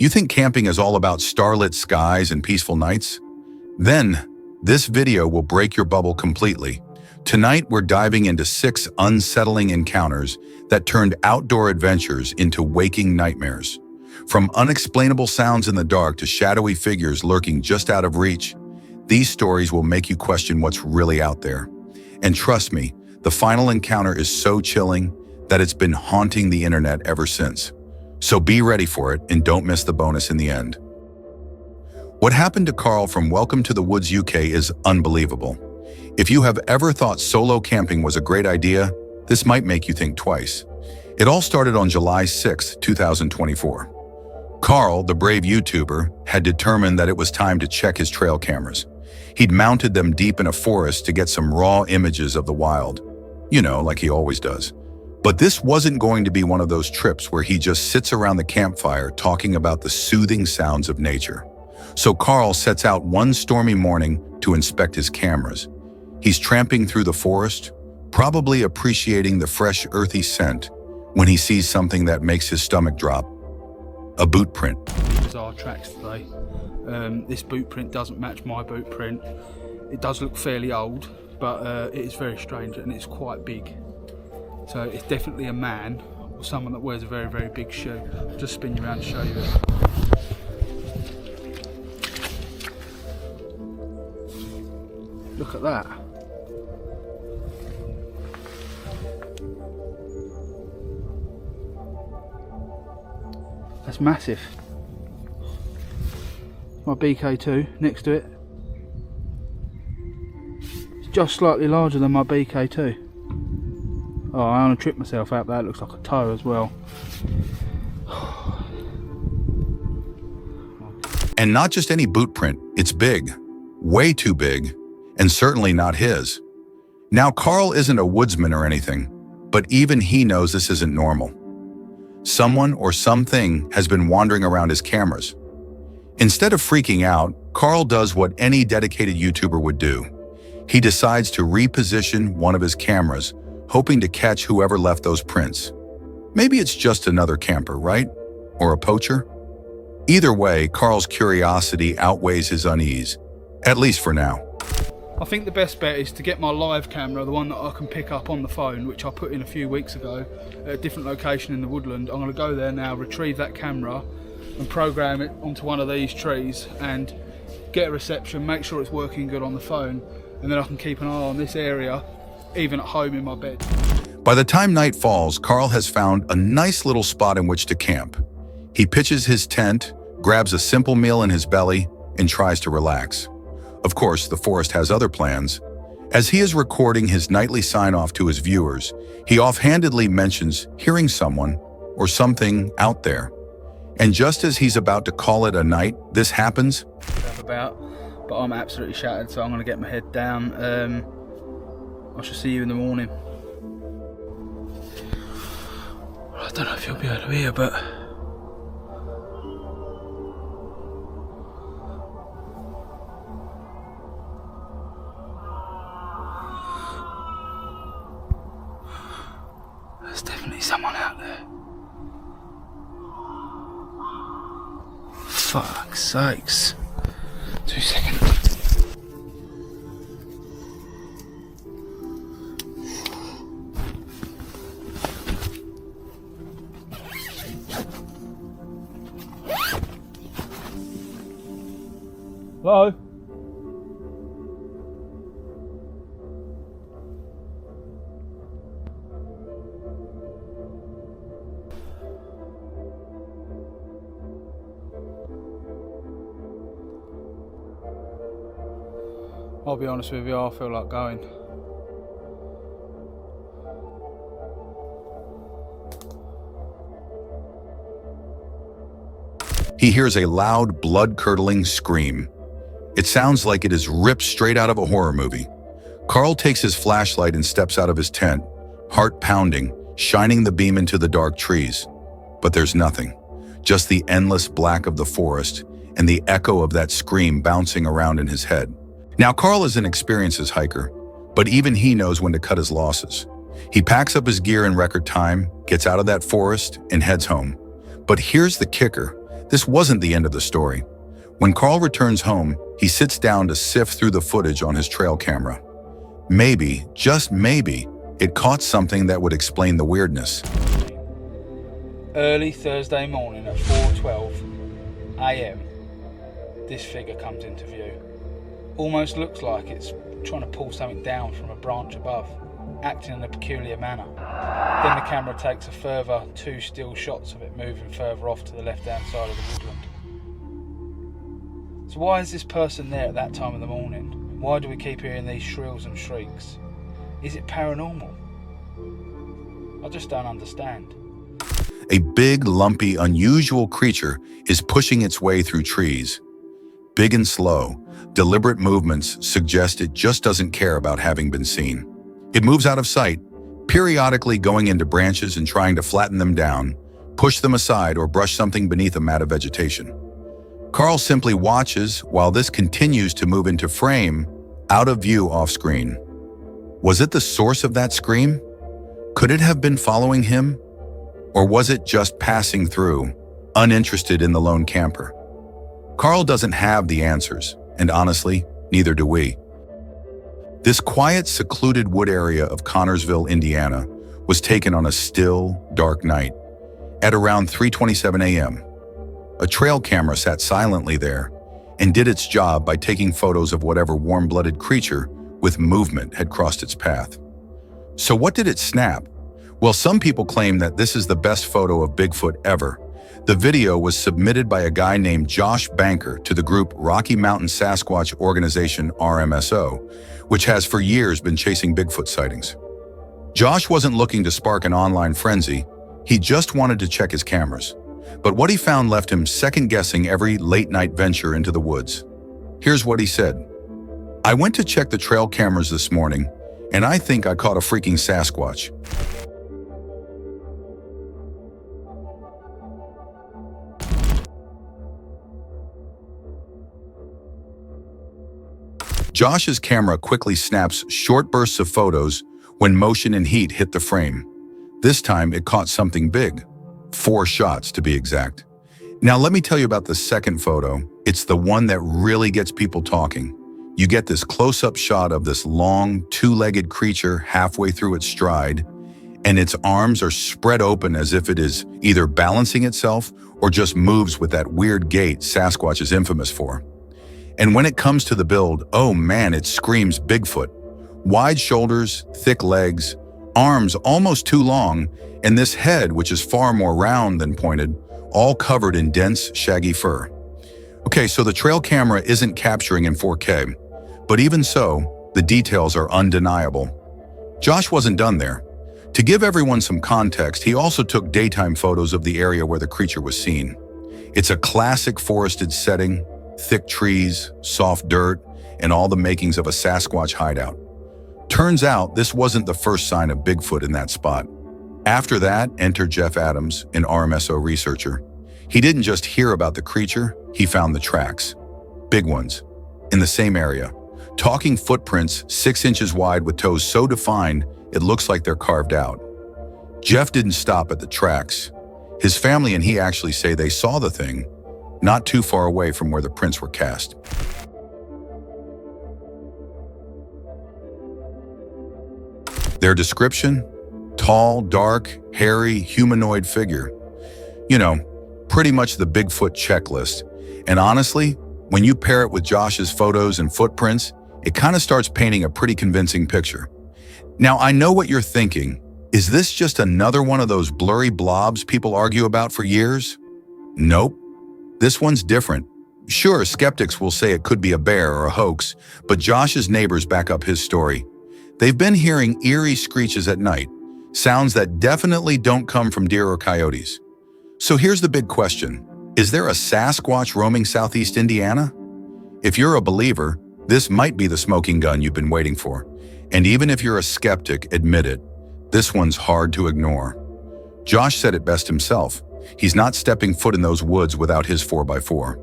You think camping is all about starlit skies and peaceful nights? Then, this video will break your bubble completely. Tonight, we're diving into 6 unsettling encounters that turned outdoor adventures into waking nightmares. From unexplainable sounds in the dark to shadowy figures lurking just out of reach, these stories will make you question what's really out there. And trust me, the final encounter is so chilling that it's been haunting the internet ever since. So be ready for it and don't miss the bonus in the end. What happened to Carl from Welcome to the Woods, UK is unbelievable. If you have ever thought solo camping was a great idea, this might make you think twice. It all started on July 6, 2024. Carl, the brave YouTuber, had determined that it was time to check his trail cameras. He'd mounted them deep in a forest to get some raw images of the wild. You know, like he always does. But this wasn't going to be one of those trips where he just sits around the campfire talking about the soothing sounds of nature. So Carl sets out one stormy morning to inspect his cameras. He's tramping through the forest, probably appreciating the fresh, earthy scent, when he sees something that makes his stomach drop. A boot print. Bizarre tracks today. This boot print doesn't match my boot print. It does look fairly old, but it is very strange and it's quite big. So it's definitely a man or someone that wears a very, very big shoe. I'll just spin you around to show you it. Look at that. That's massive. My BK2 next to it. It's just slightly larger than my BK2. Oh, I want to trip myself out. That looks like a toe as well. And not just any boot print, it's big, way too big, and certainly not his. Now, Carl isn't a woodsman or anything, but even he knows this isn't normal. Someone or something has been wandering around his cameras. Instead of freaking out, Carl does what any dedicated YouTuber would do. He decides to reposition one of his cameras, hoping to catch whoever left those prints. Maybe it's just another camper, right? Or a poacher? Either way, Carl's curiosity outweighs his unease, at least for now. I think the best bet is to get my live camera, the one that I can pick up on the phone, which I put in a few weeks ago at a different location in the woodland. I'm going to go there now, retrieve that camera and program it onto one of these trees and get a reception, make sure it's working good on the phone, and then I can keep an eye on this area even at home in my bed. By the time night falls, Carl has found a nice little spot in which to camp. He pitches his tent, grabs a simple meal in his belly, and tries to relax. Of course, the forest has other plans. As he is recording his nightly sign-off to his viewers, he offhandedly mentions hearing someone or something out there. And just as he's about to call it a night, this happens. But I'm absolutely shattered, so I'm going to get my head down. I shall see you in the morning. I don't know if you'll be able to hear, but there's definitely someone out there. Fuck's sakes. 2 seconds. Hello? I'll be honest with you, I feel like going. He hears a loud, blood-curdling scream. It sounds like it is ripped straight out of a horror movie. Carl takes his flashlight and steps out of his tent, heart pounding, shining the beam into the dark trees. But there's nothing, just the endless black of the forest and the echo of that scream bouncing around in his head. Now, Carl is an experienced hiker, but even he knows when to cut his losses. He packs up his gear in record time, gets out of that forest, and heads home. But here's the kicker. this wasn't the end of the story. When Carl returns home, he sits down to sift through the footage on his trail camera. Maybe, just maybe, it caught something that would explain the weirdness. Early Thursday morning at 4:12 a.m, this figure comes into view. Almost looks like it's trying to pull something down from a branch above, acting in a peculiar manner. Then the camera takes a further 2 still shots of it moving further off to the left-hand side of the woodland. So why is this person there at that time of the morning? Why do we keep hearing these shrills and shrieks? Is it paranormal? I just don't understand. A big, lumpy, unusual creature is pushing its way through trees. Big and slow, deliberate movements suggest it just doesn't care about having been seen. It moves out of sight, periodically going into branches and trying to flatten them down, push them aside, or brush something beneath a mat of vegetation. Carl simply watches while this continues to move into frame, out of view off-screen. Was it the source of that scream? Could it have been following him? Or was it just passing through, uninterested in the lone camper? Carl doesn't have the answers, and honestly, neither do we. This quiet, secluded wood area of Connorsville, Indiana, was taken on a still, dark night. At around 3:27 a.m., a trail camera sat silently there and did its job by taking photos of whatever warm-blooded creature with movement had crossed its path. So what did it snap? Well, some people claim that this is the best photo of Bigfoot ever. The video was submitted by a guy named Josh Banker to the group Rocky Mountain Sasquatch Organization, RMSO, which has for years been chasing Bigfoot sightings. Josh wasn't looking to spark an online frenzy, he just wanted to check his cameras. But what he found left him second-guessing every late-night venture into the woods. Here's what he said. "I went to check the trail cameras this morning, and I think I caught a freaking Sasquatch." Josh's camera quickly snaps short bursts of photos when motion and heat hit the frame. This time it caught something big. 4 shots to be exact. Now let me tell you about the second photo. It's the one that really gets people talking. You get this close-up shot of this long, 2-legged creature halfway through its stride, and its arms are spread open as if it is either balancing itself or just moves with that weird gait Sasquatch is infamous for. And when it comes to the build, oh man, it screams Bigfoot. Wide shoulders, thick legs, arms almost too long, and this head, which is far more round than pointed, all covered in dense, shaggy fur. Okay, so the trail camera isn't capturing in 4K, but even so, the details are undeniable. Josh wasn't done there. To give everyone some context, he also took daytime photos of the area where the creature was seen. It's a classic forested setting, thick trees, soft dirt, and all the makings of a Sasquatch hideout. Turns out this wasn't the first sign of Bigfoot in that spot. After that, enter Jeff Adams, an RMSO researcher. He didn't just hear about the creature, he found the tracks. Big ones, in the same area. Talking footprints 6 inches wide with toes so defined, it looks like they're carved out. Jeff didn't stop at the tracks. His family and he actually say they saw the thing, not too far away from where the prints were cast. Their description? Tall, dark, hairy, humanoid figure. You know, pretty much the Bigfoot checklist. And honestly, when you pair it with Josh's photos and footprints, it kind of starts painting a pretty convincing picture. Now, I know what you're thinking. Is this just another one of those blurry blobs people argue about for years? Nope. This one's different. Sure, skeptics will say it could be a bear or a hoax, but Josh's neighbors back up his story. They've been hearing eerie screeches at night, sounds that definitely don't come from deer or coyotes. So here's the big question. Is there a Sasquatch roaming southeast Indiana? If you're a believer, this might be the smoking gun you've been waiting for. And even if you're a skeptic, admit it, this one's hard to ignore. Josh said it best himself. He's not stepping foot in those woods without his 4x4.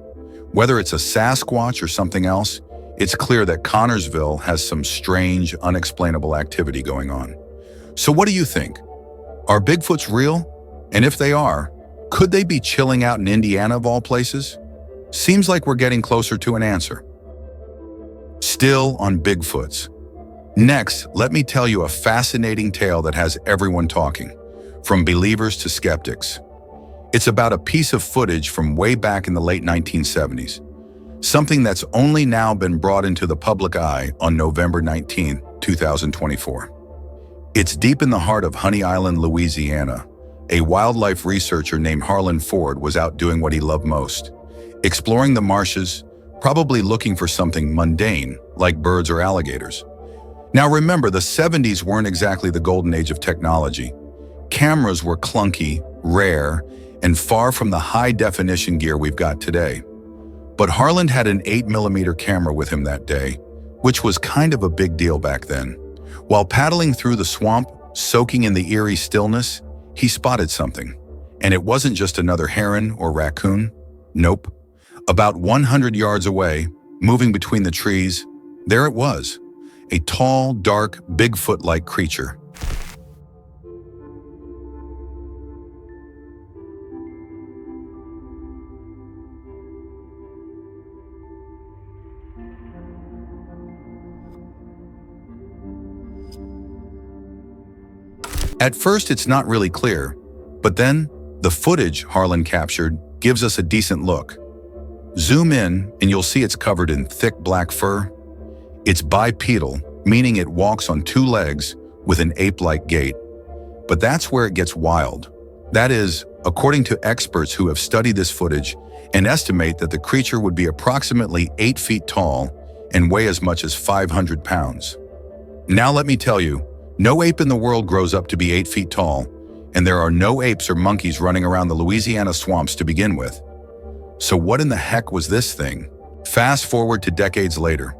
Whether it's a Sasquatch or something else, it's clear that Connorsville has some strange, unexplainable activity going on. So what do you think? Are Bigfoots real? And if they are, Could they be chilling out in Indiana of all places? Seems like we're getting closer to an answer. Still on Bigfoots. Next, let me tell you a fascinating tale that has everyone talking, from believers to skeptics. It's about a piece of footage from way back in the late 1970s, something that's only now been brought into the public eye on November 19, 2024. It's deep in the heart of Honey Island, Louisiana. A wildlife researcher named Harlan Ford was out doing what he loved most, exploring the marshes, probably looking for something mundane, like birds or alligators. Now remember, the 70s weren't exactly the golden age of technology. Cameras were clunky, rare, and far from the high-definition gear we've got today. But Harlan had an 8mm camera with him that day, which was kind of a big deal back then. While paddling through the swamp, soaking in the eerie stillness, he spotted something. And it wasn't just another heron or raccoon. Nope. About 100 yards away, moving between the trees, there it was. A tall, dark, Bigfoot-like creature. At first, it's not really clear, but then the footage Harlan captured gives us a decent look. Zoom in and you'll see it's covered in thick black fur. It's bipedal, meaning it walks on two legs with an ape-like gait. But that's where it gets wild. That is, according to experts who have studied this footage and estimate that the creature would be approximately 8 feet tall and weigh as much as 500 pounds. Now let me tell you, no ape in the world grows up to be 8 feet tall, and there are no apes or monkeys running around the Louisiana swamps to begin with. So what in the heck was this thing? Fast forward to decades later.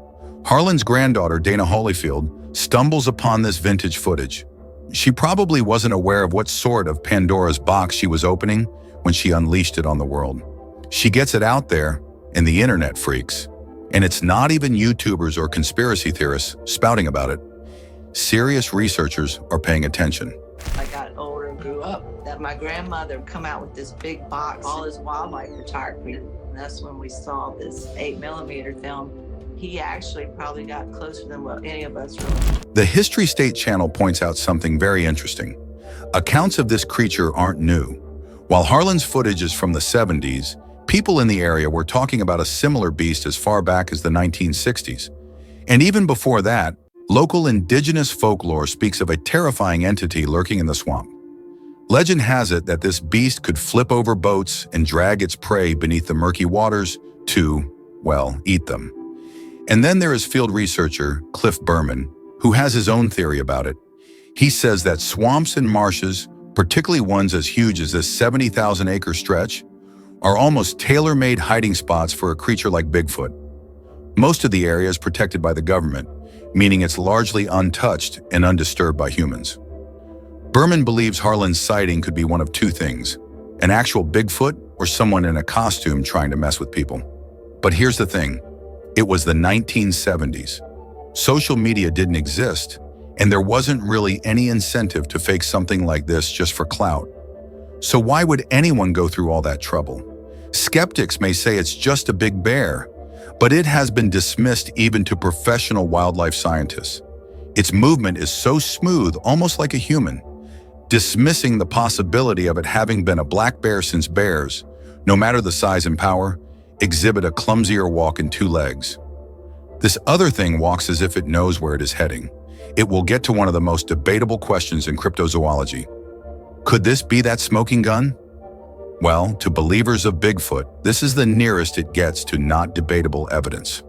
Harlan's granddaughter, Dana Holyfield, stumbles upon this vintage footage. She probably wasn't aware of what sort of Pandora's box she was opening when she unleashed it on the world. She gets it out there, and the internet freaks. And it's not even YouTubers or conspiracy theorists spouting about it. Serious researchers are paying attention. I got older and grew up, that my grandmother would come out with this big box, all his wildlife photography. And that's when we saw this 8mm film. He actually probably got closer than what any of us really. The History State Channel points out something very interesting. Accounts of this creature aren't new. While Harlan's footage is from the 70s, people in the area were talking about a similar beast as far back as the 1960s. And even before that, local indigenous folklore speaks of a terrifying entity lurking in the swamp. Legend has it that this beast could flip over boats and drag its prey beneath the murky waters to, well, eat them. And then there is field researcher Cliff Berman, who has his own theory about it. He says that swamps and marshes, particularly ones as huge as this 70,000-acre stretch, are almost tailor-made hiding spots for a creature like Bigfoot. Most of the area is protected by the government, meaning it's largely untouched and undisturbed by humans. Berman believes Harlan's sighting could be one of two things: an actual Bigfoot or someone in a costume trying to mess with people. But here's the thing. It was the 1970s. Social media didn't exist, and there wasn't really any incentive to fake something like this just for clout. So why would anyone go through all that trouble? Skeptics may say it's just a big bear, but it has been dismissed even to professional wildlife scientists. Its movement is so smooth, almost like a human, dismissing the possibility of it having been a black bear, since bears, no matter the size and power, exhibit a clumsier walk in two legs. This other thing walks as if it knows where it is heading. It will get to one of the most debatable questions in cryptozoology. Could this be that smoking gun? Well, to believers of Bigfoot, this is the nearest it gets to not debatable evidence.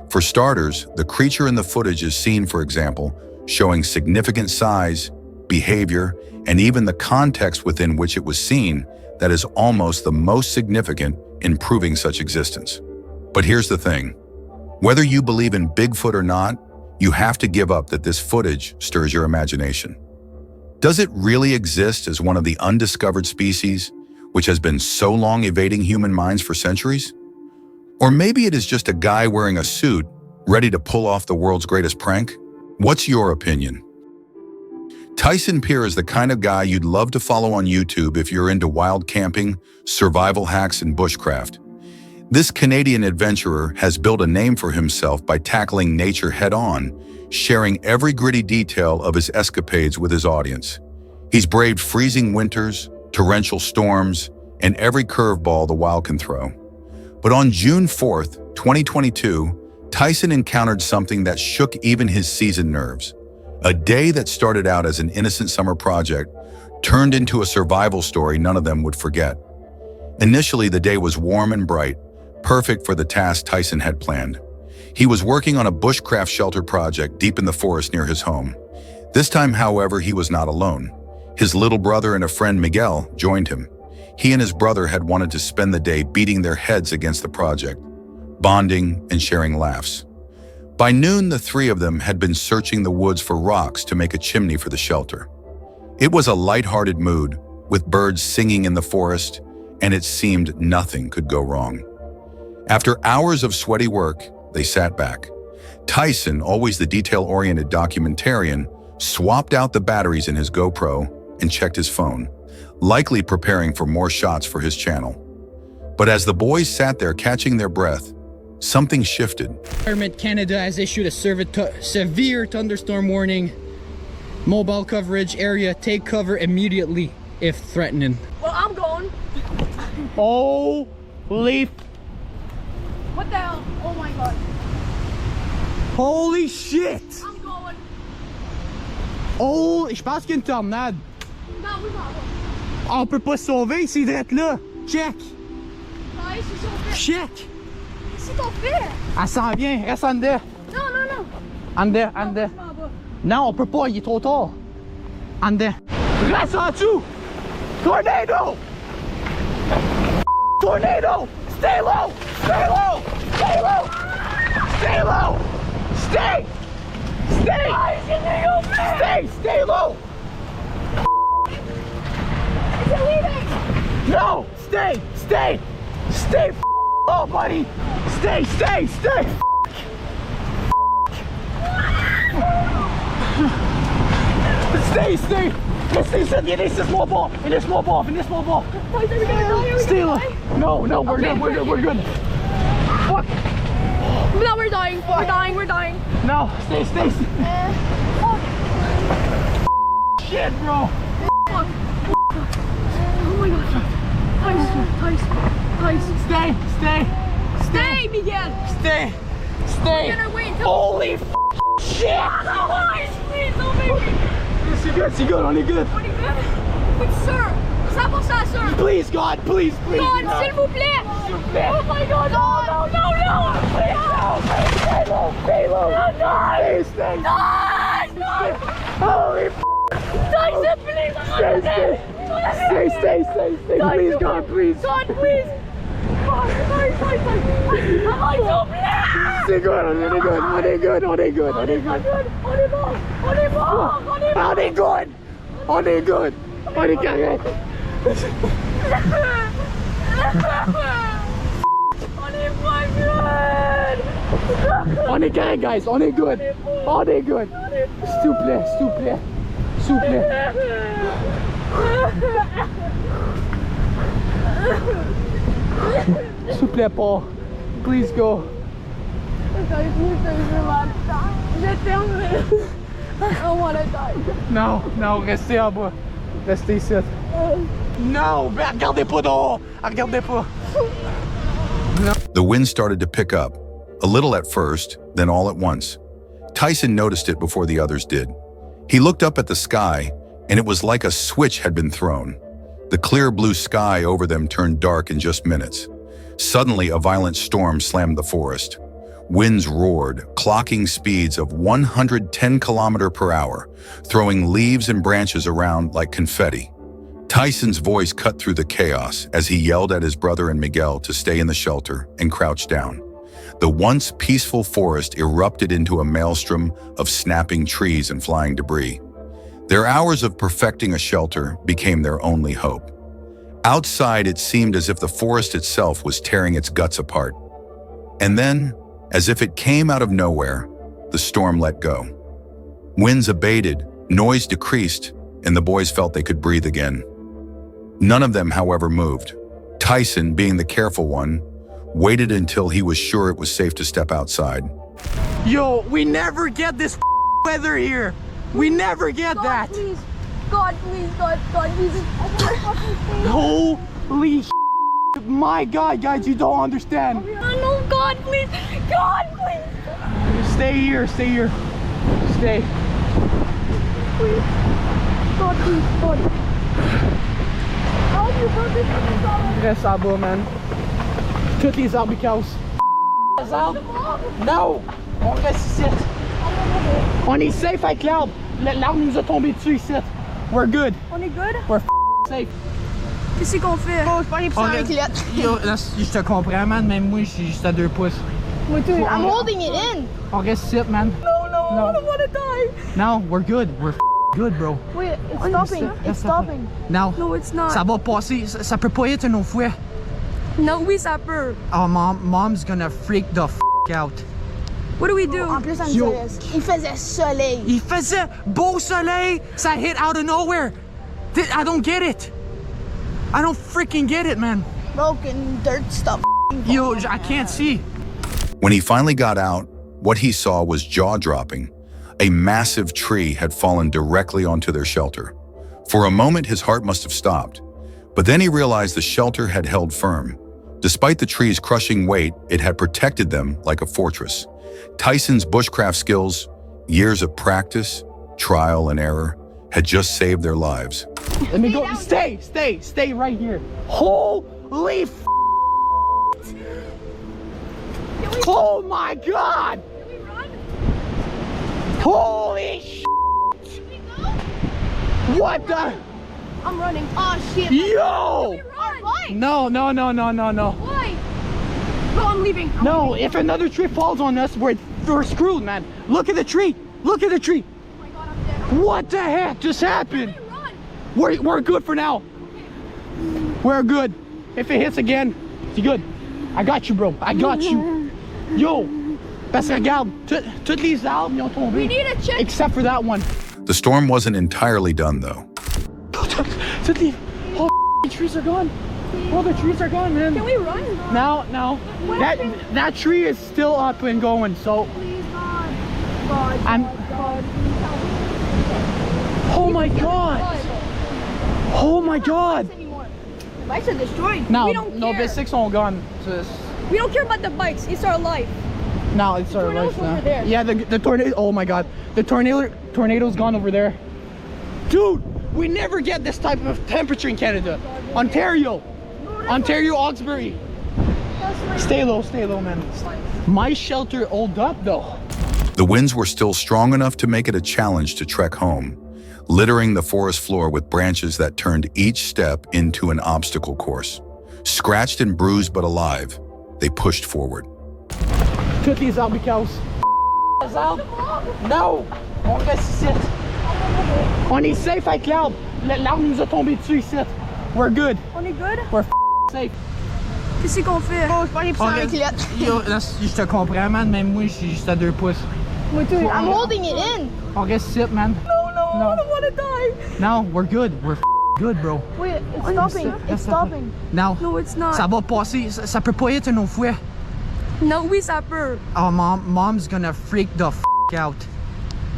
For starters, the creature in the footage is seen, for example, showing significant size, behavior, and even the context within which it was seen that is almost the most significant in proving such existence. But here's the thing. Whether you believe in Bigfoot or not, you have to give up that this footage stirs your imagination. Does it really exist as one of the undiscovered species which has been so long evading human minds for centuries? Or maybe it is just a guy wearing a suit, ready to pull off the world's greatest prank? What's your opinion? Tyson Pierre is the kind of guy you'd love to follow on YouTube if you're into wild camping, survival hacks, and bushcraft. This Canadian adventurer has built a name for himself by tackling nature head-on, sharing every gritty detail of his escapades with his audience. He's braved freezing winters, torrential storms, and every curveball the wild can throw. But on June 4th, 2022, Tyson encountered something that shook even his seasoned nerves. A day that started out as an innocent summer project turned into a survival story none of them would forget. Initially, the day was warm and bright, perfect for the task Tyson had planned. He was working on a bushcraft shelter project deep in the forest near his home. This time, however, he was not alone. His little brother and a friend, Miguel, joined him. He and his brother had wanted to spend the day beating their heads against the project, bonding and sharing laughs. By noon, the three of them had been searching the woods for rocks to make a chimney for the shelter. It was a lighthearted mood, with birds singing in the forest, and it seemed nothing could go wrong. After hours of sweaty work, they sat back. Tyson, always the detail-oriented documentarian, swapped out the batteries in his GoPro and checked his phone, likely preparing for more shots for his channel. But as the boys sat there catching their breath, something shifted. Environment Canada has issued a severe thunderstorm warning. Mobile coverage area, take cover immediately if threatening. Well, I'm going. Holy, What the hell? Oh my god. holy shit! I'm going. Oh, je pense qu'il y a une tornade. Non, oui, pardon. On peut pas se sauver, c'est d'être là. Check, Ouais, c'est son fait. check. C'est ton fait. Elle s'en vient, reste en dedans. Non, non, non. En dedans, en dedans. Je m'en vais. Non, on peut pas, il est trop tard. En dedans. Reste en dessous! Tornado! Tornado! Stay low! Stay low! Stay low! Stay low! Stay! Stay! Stay low! Is it leaving? No! Stay! Stay! Stay! Oh, buddy! Stay! Stay! Laissez-moi pas! Laisse-moi pas! Boys, are we gonna die? Are we Stay gonna low! die? No, we're Okay, good, we're good. Fuck! No, we're dying. We're dying. No, stay. Fuck. Shit, bro! Fuck. Oh my god. Tyson. Stay, Miguel. stay. We're gonna wait until. Holy shit! Guys, please don't make me. C'est good, on est good. On est good? But sir, 100% sir. Please, God, please. God, s'il vous plaît. Oh my god, no. Stay low. No. Holy Tyson, please. Stay. Please, God, please. God, please. Sorry. Oh, s'il vous plaît. C'est good, on est good. On est bon. On est good. On est correct. On est correct, guys. On est good. S'il vous plaît. S'il vous plaît, Paul. Please go. Je t'aime. I don't wanna die. Non, restez en bas. Restez ici. Non, mais regardez pas dehors. Regardez pas. The wind started to pick up, a little at first, then all at once. Tyson noticed it before the others did. He looked up at the sky, and it was like a switch had been thrown. The clear blue sky over them turned dark in just minutes. Suddenly, a violent storm slammed the forest. Winds roared, clocking speeds of 110 km/h, throwing leaves and branches around like confetti. Tyson's voice cut through the chaos as he yelled at his brother and Miguel to stay in the shelter and crouch down. The once peaceful forest erupted into a maelstrom of snapping trees and flying debris. Their hours of perfecting a shelter became their only hope. Outside, it seemed as if the forest itself was tearing its guts apart. And then, as if it came out of nowhere, the storm let go. Winds abated, Noise decreased, and the boys felt they could breathe again. None of them, however, moved. Tyson, being the careful one, waited until he was sure it was safe to step outside. Yo, we never get this weather here. We never get God, that. please. God, please. God, Jesus. I want to fucking stay. Holy my God, guys, you don't understand. Oh, no, God, please. God, please. Stay here, stay here. Stay. Please. God, please. God. Help you, purpose. Reste à bas, man. Toutes les arbres cassent. Les arbres? No! On reste ici. On est safe avec l'arbre. L'arbre nous a tombé dessus ici. We're good. On est good? We're safe. Qu'est-ce qu'on fait? Oh, je peux aller pisser avec l'être. Yo, là, je te comprends, man. Même moi, je suis juste à 2 pouces. Moi, too. I'm holding it in. On reste ici, man. No, I don't want to die. No, we're good. We're good, bro. Wait, it's stopping. It's stopping. No. No, it's not. Ça va passer. Ça peut pas être une autre fois. No, oui, ça peut. Oh, mom's gonna freak the out. What do we do? En plus, Yo. il faisait soleil. Il faisait beau soleil. Ça hit out of nowhere. I don't get it. I don't freaking get it, man. Broken dirt stuff. Yo, I can't see. When he finally got out, what he saw was jaw-dropping. A massive tree had fallen directly onto their shelter. For a moment, his heart must have stopped. But then he realized the shelter had held firm. Despite the tree's crushing weight, it had protected them like a fortress. Tyson's bushcraft skills, years of practice, trial and error, had just saved their lives. Let me go. Stay right here. Holy oh my God! Can we run? Holy Can we go? what the? I'm running. Oh, shit. Yo! Can we run? Why? No. Why? No, I'm leaving. No, if another tree falls on us, we're screwed, man. Look at the tree. Look at the tree. Oh my God, I'm dead. What the heck just happened? Can we run? We're good for now. We're good. If it hits again, it's good. I got you, bro. I got you. Yo, parce que regarde, toutes les arbres ils ont tombé. We need a check. Except for that one. The storm wasn't entirely done, though. Toutes les the trees are gone. All the trees are gone, man. Can we run? No. That tree is still up and going. So Please, God. God. I'm. God. Oh my God. Oh my God. The bikes are destroyed. No, we don't no, care. the 6 are gone. We don't care about the bikes. It's our life. No, it's our tornado's life now. over there. Yeah, the tornado. Oh my God, the tornado's gone over there. Dude, we never get this type of temperature in Canada. Ontario, Hawkesbury. Stay low, man. My shelter hold up though. The winds were still strong enough to make it a challenge to trek home, littering the forest floor with branches that turned each step into an obstacle course. Scratched and bruised but alive, they pushed forward. Toutes les arbres cassent. Les arbres? No! On reste ici. On est safe avec l'arbre. L'arbre nous a tombé dessus ici. We're good. On est good? We're safe. Qu'est-ce qu'on fait? Oh, je peux aller pisser avec l'être. Yo, là, je te comprends, man. Même moi, je suis juste à 2 pouces. Moi, too. I'm holding it in. On reste ici, man. No, I don't want to die. No, we're good. We're good, bro. Wait, it's stopping. It's stopping. No. No, it's not. Ça va passer. Ça peut pas être une autre fois. No, oui, ça peut. Oh, mom's gonna freak the out.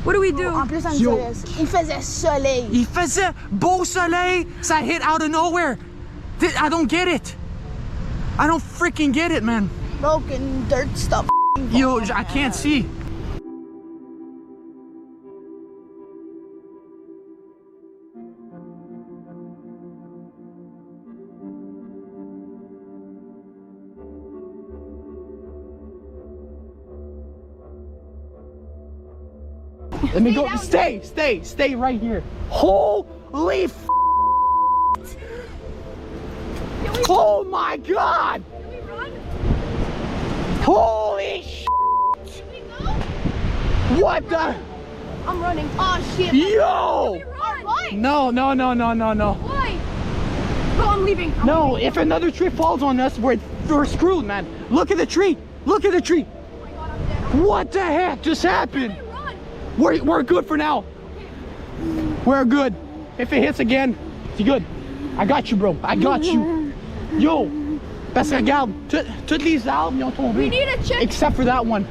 What do we do? En plus, Yo. il faisait soleil. Il faisait beau soleil. Ça hit out of nowhere. I don't get it. I don't freaking get it, man. Broken dirt stuff. Yo, I can't see. Let me go. Stay right here. Holy oh my God! Can we run? Holy Can we go? what the? I'm running. Oh, shit. Yo! Can we run? Why? No. Why? No, I'm leaving. No, if another tree falls on us, we're screwed, man. Look at the tree. Look at the tree. Oh my God, I'm dead. What the heck just happened? Can we run? We're good for now. We're good. If it hits again, c'est good. I got you, bro. I got you. Yo, parce que regarde, toutes les arbres ils ont tombé. We need a check. Except for that one.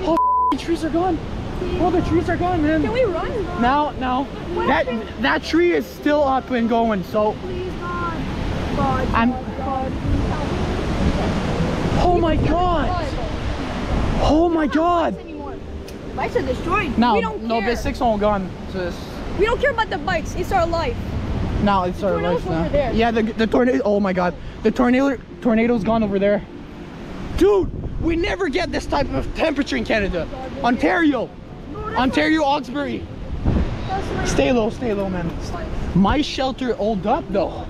Oh, the trees are gone. Oh, the trees are gone, man. Can we run? No. That tree is still up and going, so. Please, God. God. I'm. God. Oh my God. Oh my God. Bikes are destroyed. No, we don't no, care. the 6 are gone. We don't care about the bikes. It's our life. No, it's our tornado's life now. over there. Yeah, the tornado. Oh my God, the tornado's gone over there. Dude, we never get this type of temperature in Canada. Ontario, Hawkesbury. Stay low, man. My shelter old up though.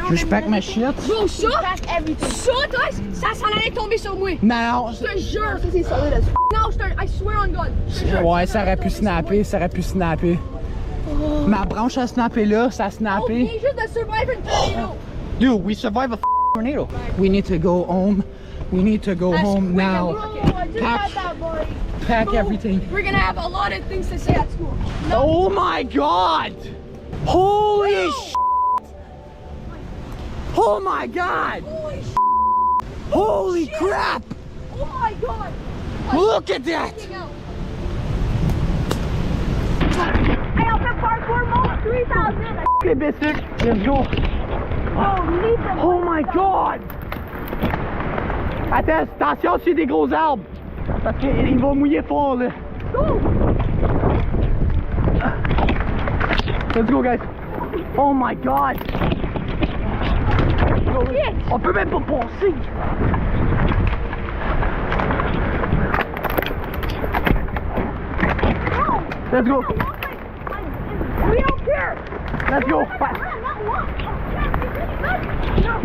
Just pack my shit. Bro, ça, toi, ça s'en allait tomber sur moi. Non. Je te jure, ça c'est solide as f. Non, I swear on God. Ouais, ça aurait pu snapper, Ma branche a snappé là, ça a On snappé. vient juste de survivre une tornado. Dude, we survived a tornado. We need to go home. We need to go home now. Pack everything. We're gonna have a lot of things to say at school. Oh my God! Holy sh! Oh my God! Holy sh! Holy crap! Oh my God! Look at that! Hey, on fait parkour mode 3000. Okay, Biscuit, let's go. Oh my God! Attends, attention sur des gros arbres. Parce qu'il va mouiller fort là. Go! Let's go, guys. Oh my God! On peut même pas passer. Let's go. We don't care. Let's go.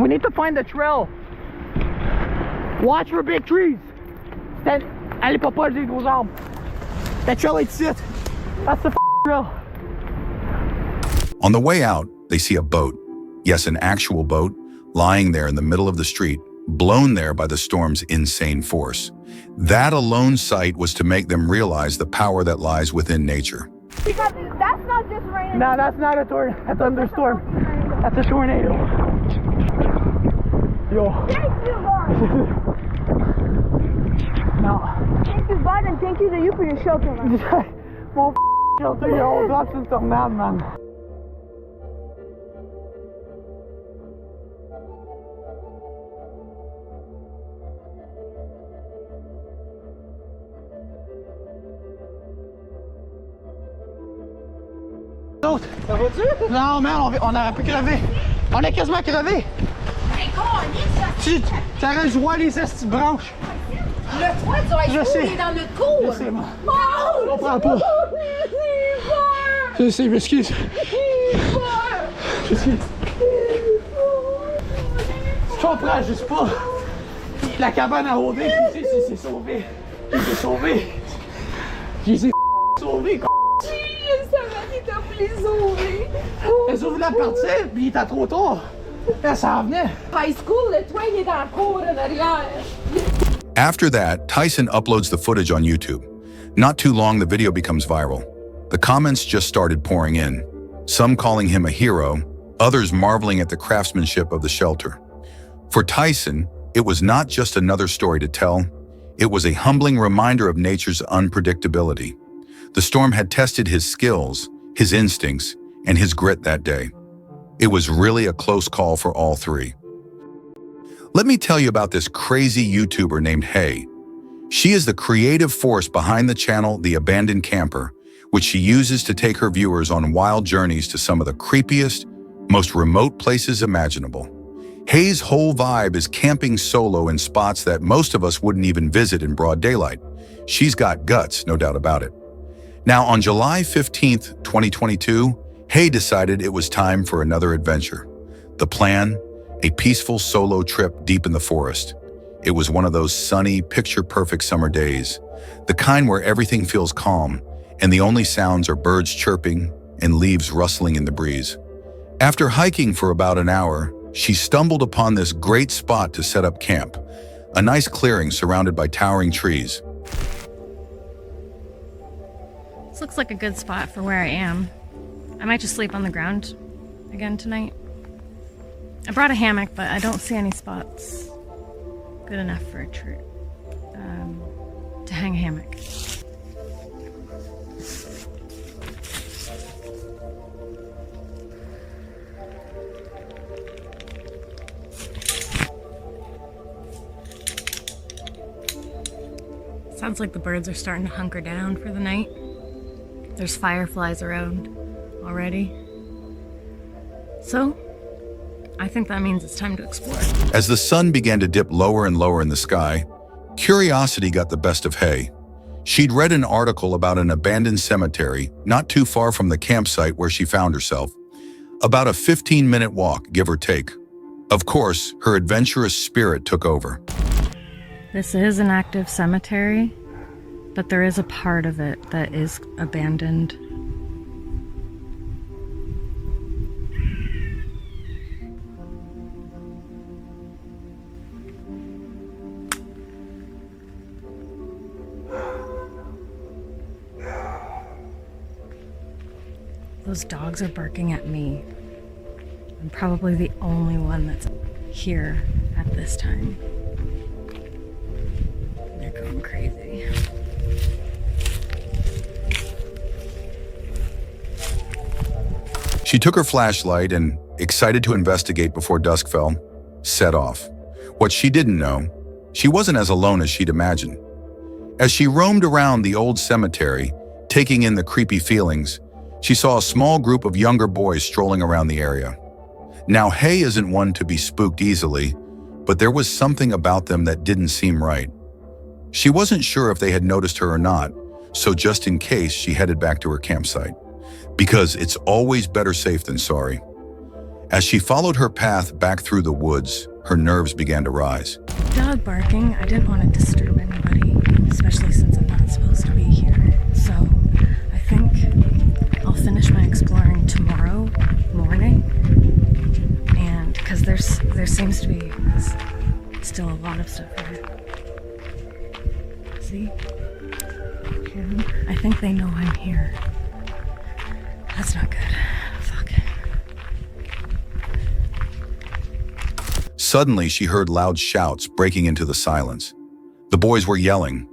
We need to find the trail. Watch for big trees. Allez pas proche des gros arbres. That trail ain't shit. That's the trail. On the way out, they see a boat. Yes, an actual boat, lying there in the middle of the street, blown there by the storm's insane force. That alone sight was to make them realize the power that lies within nature. Because that's not just rain. No, that's not a thunderstorm. That's a tornado. Yo. Thank you, God. No. Thank you, God, and thank you to you for your shelter, man. Mon shelter, you're all drops in tornado, man. Ça va-tu? Non, man, on aurait pu crever. On a quasiment crevé. Tu aurais dû voir les estis branches. Le toit, tu vas être dans notre cour. Je sais, moi. Je comprends pas. Je sais, je m'excuse. Je m'excuse. Je comprends juste pas. La cabane à OD, c'est sauvé. J'ai sauvé. J'ai sauvé, quoi. T'as voulu les sauver. Elles ont voulu partir, puis il était trop tard. Là, ça venait. High school, le toit, il est dans la cour en arrière. After that, Tyson uploads the footage on YouTube. Not too long, the video becomes viral. The comments just started pouring in, some calling him a hero, others marveling at the craftsmanship of the shelter. For Tyson, it was not just another story to tell, it was a humbling reminder of nature's unpredictability. The storm had tested his skills, his instincts, and his grit that day. It was really a close call for all three. Let me tell you about this crazy YouTuber named Hey. She is the creative force behind the channel The Abandoned Camper, which she uses to take her viewers on wild journeys to some of the creepiest, most remote places imaginable. Hay's whole vibe is camping solo in spots that most of us wouldn't even visit in broad daylight, She's got guts, no doubt about it. Now, on July 15th, 2022, Hay decided it was time for another adventure. The plan? A peaceful solo trip deep in the forest. It was one of those sunny, picture-perfect summer days, the kind where everything feels calm, and the only sounds are birds chirping and leaves rustling in the breeze. After hiking for about an hour, she stumbled upon this great spot to set up camp, a nice clearing surrounded by towering trees. This looks like a good spot for where I am. I might just sleep on the ground again tonight. I brought a hammock, but I don't see any spots good enough for a tree to hang a hammock. Sounds like the birds are starting to hunker down for the night. There's fireflies around already. So, I think that means it's time to explore. As the sun began to dip lower and lower in the sky, curiosity got the best of Hay. She'd read an article about an abandoned cemetery not too far from the campsite where she found herself. About a 15-minute walk, give or take. Of course, her adventurous spirit took over. This is an active cemetery, but there is a part of it that is abandoned. Those dogs are barking at me. I'm probably the only one that's here at this time. They're going crazy. She took her flashlight and, excited to investigate before dusk fell, set off. What she didn't know, she wasn't as alone as she'd imagined. As she roamed around the old cemetery, taking in the creepy feelings, she saw a small group of younger boys strolling around the area. Now, Hay isn't one to be spooked easily, but there was something about them that didn't seem right. She wasn't sure if they had noticed her or not, so just in case, she headed back to her campsite. Because it's always better safe than sorry. As she followed her path back through the woods, her nerves began to rise. Dog barking, I didn't want to disturb anybody, especially since I'm not supposed to be here. So, I think I'll finish my exploring tomorrow morning. And because there seems to be still a lot of stuff here. See? I think they know I'm here. That's not good. Fuck. Suddenly, she heard loud shouts breaking into the silence. The boys were yelling,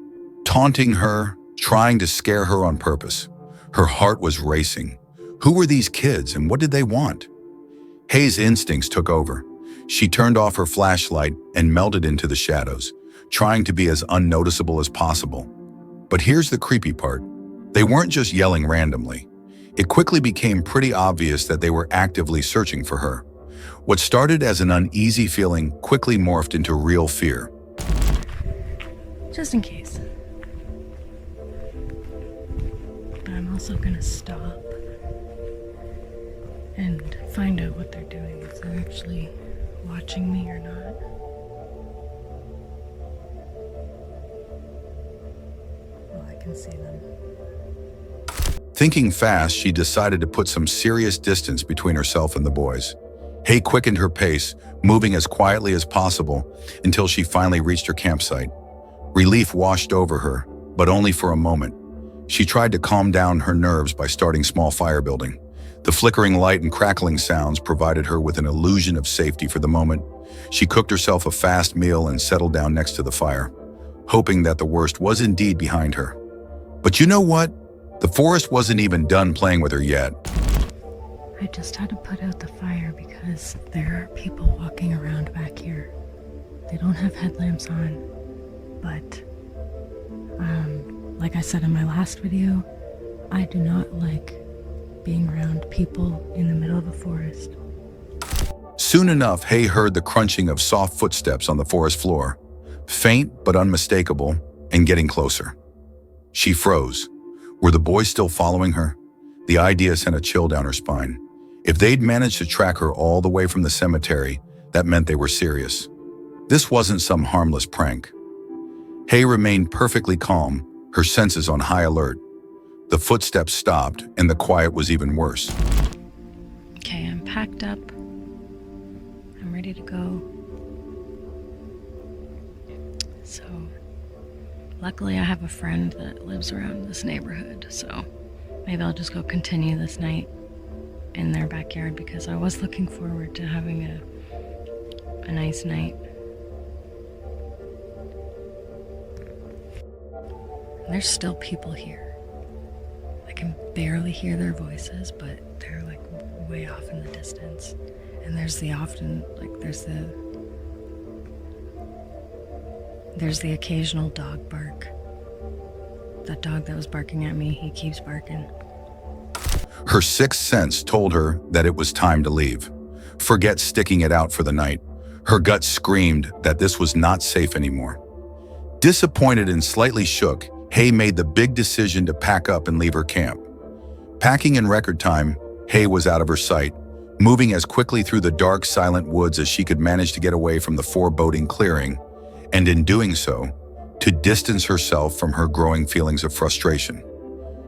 taunting her, trying to scare her on purpose. Her heart was racing. Who were these kids and what did they want? Hay's instincts took over. She turned off her flashlight and melted into the shadows, trying to be as unnoticeable as possible. But here's the creepy part. They weren't just yelling randomly. It quickly became pretty obvious that they were actively searching for her. What started as an uneasy feeling quickly morphed into real fear. Just in case. But I'm also gonna stop and find out what they're doing. If they're actually watching me or not. Well, I can see them. Thinking fast, she decided to put some serious distance between herself and the boys. Hay quickened her pace, moving as quietly as possible until she finally reached her campsite. Relief washed over her, but only for a moment. She tried to calm down her nerves by starting small fire building. The flickering light and crackling sounds provided her with an illusion of safety for the moment. She cooked herself a fast meal and settled down next to the fire, hoping that the worst was indeed behind her. But you know what? The forest wasn't even done playing with her yet. I just had to put out the fire because there are people walking around back here. They don't have headlamps on, but like I said in my last video, I do not like being around people in the middle of a forest. Soon enough, Hay heard the crunching of soft footsteps on the forest floor, faint but unmistakable, and getting closer. She froze. Were the boys still following her? The idea sent a chill down her spine. If they'd managed to track her all the way from the cemetery, that meant they were serious. This wasn't some harmless prank. Hay remained perfectly calm, her senses on high alert. The footsteps stopped, and the quiet was even worse. Okay, I'm packed up. I'm ready to go. So, luckily I have a friend that lives around this neighborhood, so maybe I'll just go continue this night in their backyard because I was looking forward to having a nice night. And there's still people here. I can barely hear their voices, but they're like way off in the distance. And there's the occasional dog bark. That dog that was barking at me, he keeps barking. Her sixth sense told her that it was time to leave. Forget sticking it out for the night. Her gut screamed that this was not safe anymore. Disappointed and slightly shook, Hay made the big decision to pack up and leave her camp. Packing in record time, Hay was out of her sight, moving as quickly through the dark, silent woods as she could manage to get away from the foreboding clearing, and in doing so, to distance herself from her growing feelings of frustration.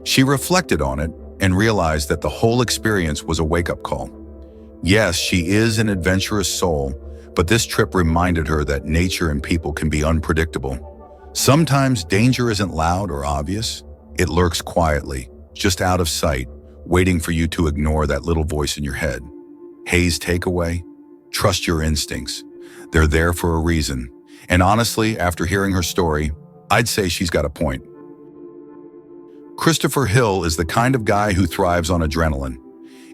She reflected on it and realized that the whole experience was a wake-up call. Yes, she is an adventurous soul, but this trip reminded her that nature and people can be unpredictable. Sometimes danger isn't loud or obvious. It lurks quietly, just out of sight, waiting for you to ignore that little voice in your head. Hay's takeaway: trust your instincts. They're there for a reason. And honestly, after hearing her story, I'd say she's got a point. Christopher Hill is the kind of guy who thrives on adrenaline.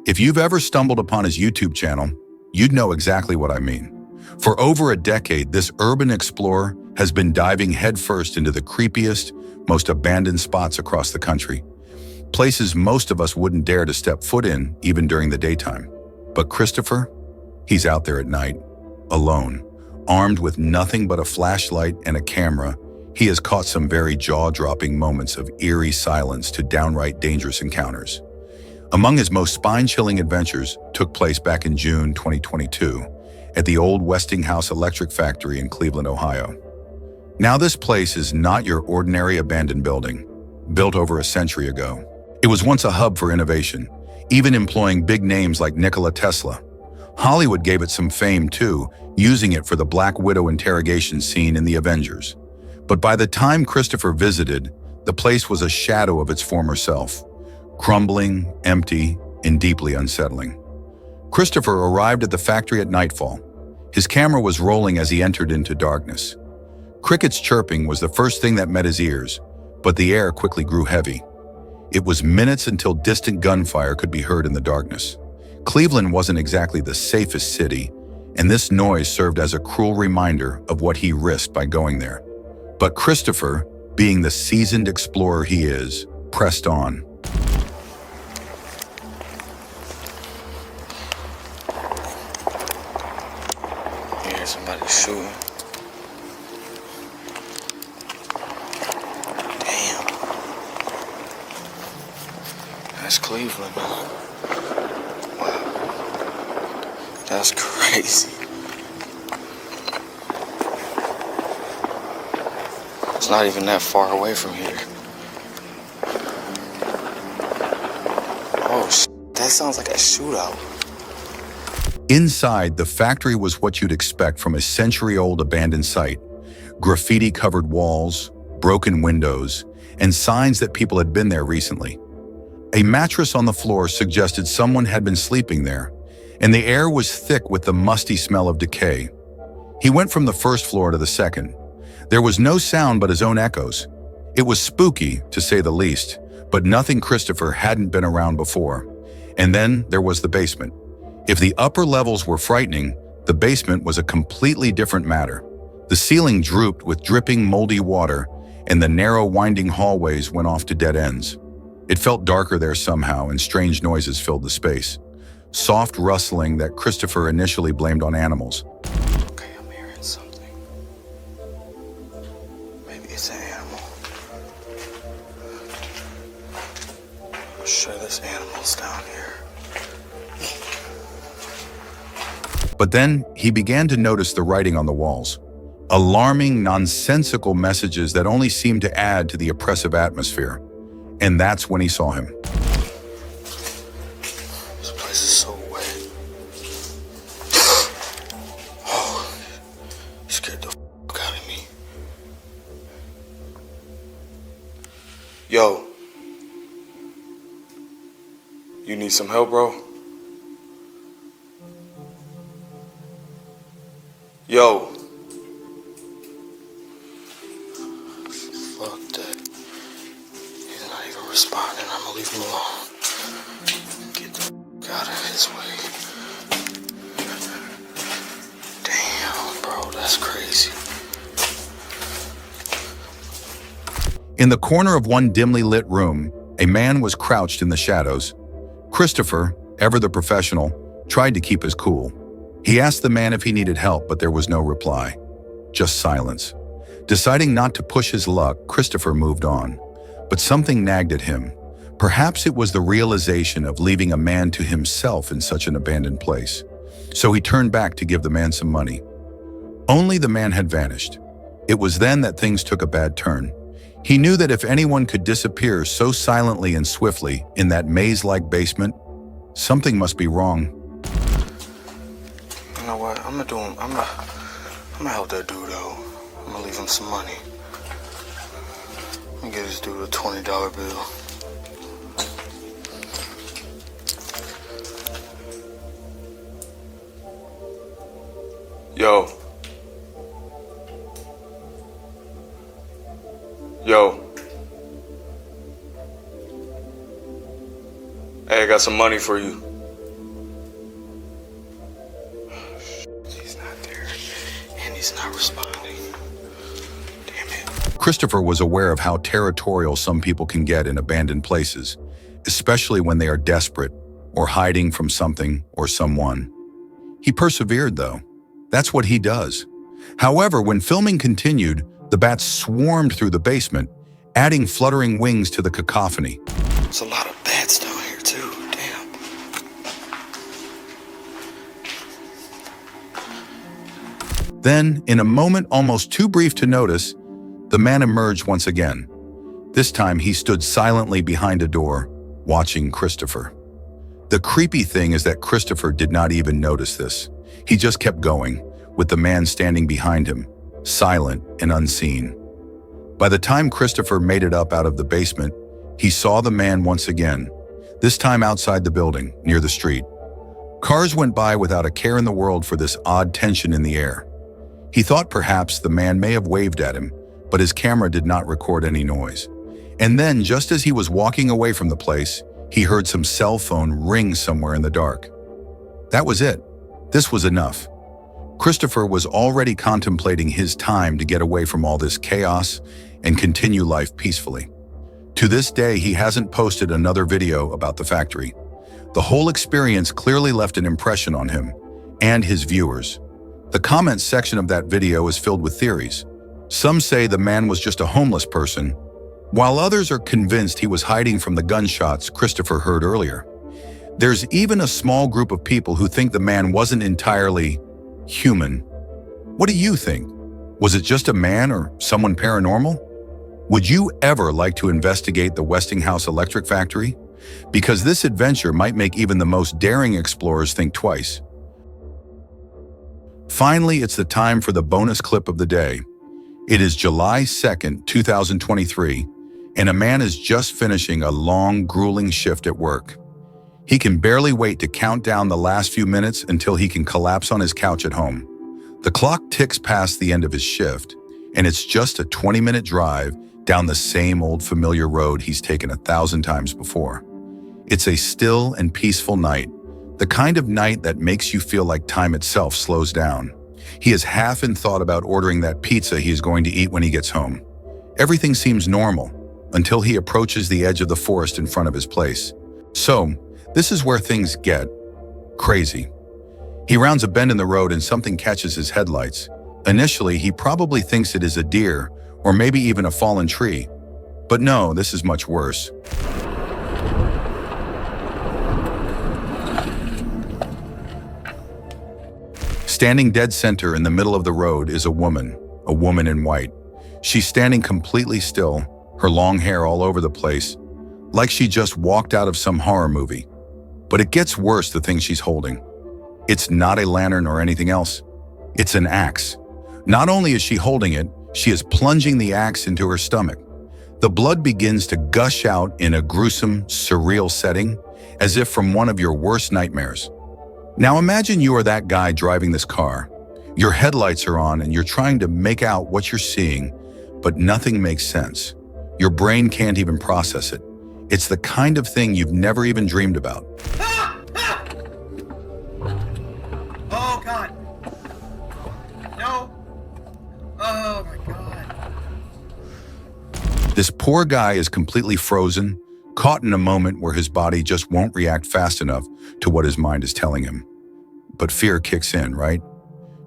If you've ever stumbled upon his YouTube channel, you'd know exactly what I mean. For over a decade, this urban explorer has been diving headfirst into the creepiest, most abandoned spots across the country. Places most of us wouldn't dare to step foot in, even during the daytime. But Christopher, he's out there at night, alone, armed with nothing but a flashlight and a camera. He has caught some very jaw-dropping moments of eerie silence to downright dangerous encounters. Among his most spine-chilling adventures took place back in June 2022 at the old Westinghouse Electric Factory in Cleveland, Ohio. Now, this place is not your ordinary abandoned building, built over a century ago. It was once a hub for innovation, even employing big names like Nikola Tesla. Hollywood gave it some fame too, using it for the Black Widow interrogation scene in The Avengers. But by the time Christopher visited, the place was a shadow of its former self, crumbling, empty, and deeply unsettling. Christopher arrived at the factory at nightfall. His camera was rolling as he entered into darkness. Crickets chirping was the first thing that met his ears, but the air quickly grew heavy. It was minutes until distant gunfire could be heard in the darkness. Cleveland wasn't exactly the safest city, and this noise served as a cruel reminder of what he risked by going there. But Christopher, being the seasoned explorer he is, pressed on. I hear somebody shooting. Damn. That's Cleveland. Wow. That's crazy. It's not even that far away from here. Oh, that sounds like a shootout. Inside, the factory was what you'd expect from a century-old abandoned site. Graffiti-covered walls, broken windows, and signs that people had been there recently. A mattress on the floor suggested someone had been sleeping there, and the air was thick with the musty smell of decay. He went from the first floor to the second. There was no sound but his own echoes. It was spooky, to say the least, but nothing Christopher hadn't been around before. And then there was the basement. If the upper levels were frightening, the basement was a completely different matter. The ceiling drooped with dripping, moldy water, and the narrow, winding hallways went off to dead ends. It felt darker there somehow, and strange noises filled the space. Soft rustling that Christopher initially blamed on animals. Okay, I'm hearing something. Maybe it's an animal. sure there's animals down here. But then he began to notice the writing on the walls. Alarming, nonsensical messages that only seemed to add to the oppressive atmosphere. And that's when he saw him. This place is so wet. Oh, you scared the fuck out of me. Yo. You need some help, bro? Yo. Fuck that. He's not even responding. I'm gonna leave him alone. Get the fuck out of his way. Damn, bro, that's crazy. In the corner of one dimly lit room, a man was crouched in the shadows. Christopher, ever the professional, tried to keep his cool. He asked the man if he needed help, but there was no reply. Just silence. Deciding not to push his luck, Christopher moved on. But something nagged at him. Perhaps it was the realization of leaving a man to himself in such an abandoned place. So he turned back to give the man some money. Only the man had vanished. It was then that things took a bad turn. He knew that if anyone could disappear so silently and swiftly in that maze-like basement, something must be wrong. You know what? I'm gonna help that dude out. I'm gonna leave him some money. I'm gonna give this dude a $20 bill. Yo. Yo. Hey, I got some money for you. He's not there, and he's not responding. Damn it. Christopher was aware of how territorial some people can get in abandoned places, especially when they are desperate or hiding from something or someone. He persevered, though. That's what he does. However, when filming continued, the bats swarmed through the basement, adding fluttering wings to the cacophony. There's a lot of bats down here, too. Damn. Then, in a moment almost too brief to notice, the man emerged once again. This time, he stood silently behind a door, watching Christopher. The creepy thing is that Christopher did not even notice this. He just kept going, with the man standing behind him, silent and unseen. By the time Christopher made it up out of the basement, he saw the man once again, this time outside the building, near the street. Cars went by without a care in the world for this odd tension in the air. He thought perhaps the man may have waved at him, but his camera did not record any noise. And then, just as he was walking away from the place, he heard some cell phone ring somewhere in the dark. That was it. This was enough. Christopher was already contemplating his time to get away from all this chaos and continue life peacefully. To this day, he hasn't posted another video about the factory. The whole experience clearly left an impression on him and his viewers. The comments section of that video is filled with theories. Some say the man was just a homeless person, while others are convinced he was hiding from the gunshots Christopher heard earlier. There's even a small group of people who think the man wasn't entirely human. What do you think? Was it just a man or someone paranormal? Would you ever like to investigate the Westinghouse electric factory? Because this adventure might make even the most daring explorers think twice. Finally, it's the time for the bonus clip of the day. It is July 2nd, 2023, and a man is just finishing a long, grueling shift at work. He can barely wait to count down the last few minutes until he can collapse on his couch at home. The clock ticks past the end of his shift, and it's just a 20-minute drive down the same old familiar road he's taken 1,000 times before. It's a still and peaceful night, the kind of night that makes you feel like time itself slows down. He is half in thought about ordering that pizza he is going to eat when he gets home. Everything seems normal until he approaches the edge of the forest in front of his place. So, this is where things get crazy. He rounds a bend in the road and something catches his headlights. Initially, he probably thinks it is a deer or maybe even a fallen tree. But no, this is much worse. Standing dead center in the middle of the road is a woman in white. She's standing completely still, her long hair all over the place, like she just walked out of some horror movie. But it gets worse, the thing she's holding. It's not a lantern or anything else. It's an axe. Not only is she holding it, she is plunging the axe into her stomach. The blood begins to gush out in a gruesome, surreal setting, as if from one of your worst nightmares. Now imagine you are that guy driving this car. Your headlights are on and you're trying to make out what you're seeing, but nothing makes sense. Your brain can't even process it. It's the kind of thing you've never even dreamed about. Oh God. No. Oh my God. This poor guy is completely frozen, caught in a moment where his body just won't react fast enough to what his mind is telling him. But fear kicks in, right?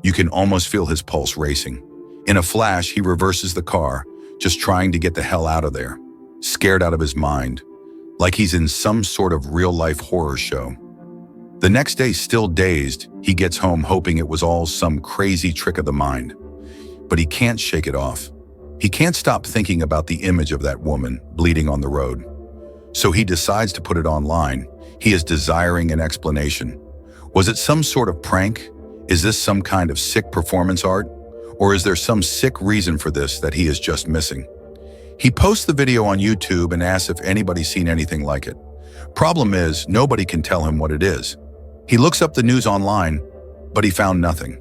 You can almost feel his pulse racing. In a flash, he reverses the car, just trying to get the hell out of there, scared out of his mind, like he's in some sort of real-life horror show. The next day, still dazed, he gets home hoping it was all some crazy trick of the mind. But he can't shake it off. He can't stop thinking about the image of that woman bleeding on the road. So he decides to put it online. He is desiring an explanation. Was it some sort of prank? Is this some kind of sick performance art? Or is there some sick reason for this that he is just missing? He posts the video on YouTube and asks if anybody's seen anything like it. Problem is, nobody can tell him what it is. He looks up the news online, but he found nothing.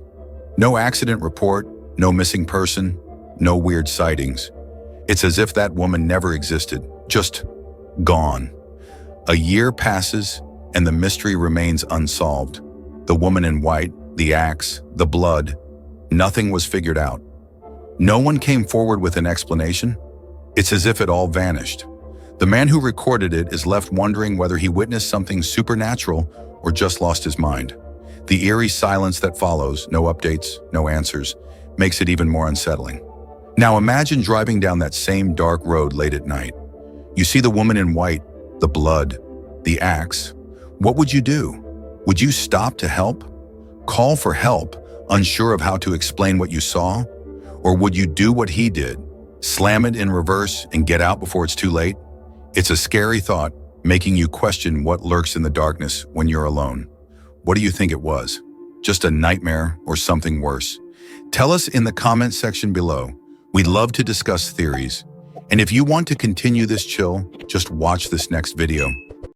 No accident report, no missing person, no weird sightings. It's as if that woman never existed, just gone. A year passes and the mystery remains unsolved. The woman in white, the axe, the blood, nothing was figured out. No one came forward with an explanation. It's as if it all vanished. The man who recorded it is left wondering whether he witnessed something supernatural or just lost his mind. The eerie silence that follows, no updates, no answers, makes it even more unsettling. Now imagine driving down that same dark road late at night. You see the woman in white, the blood, the axe. What would you do? Would you stop to help? Call for help, unsure of how to explain what you saw? Or would you do what he did, slam it in reverse and get out before it's too late? It's a scary thought, making you question what lurks in the darkness when you're alone. What do you think it was? Just a nightmare or something worse? Tell us in the comment section below. We'd love to discuss theories. And if you want to continue this chill, just watch this next video.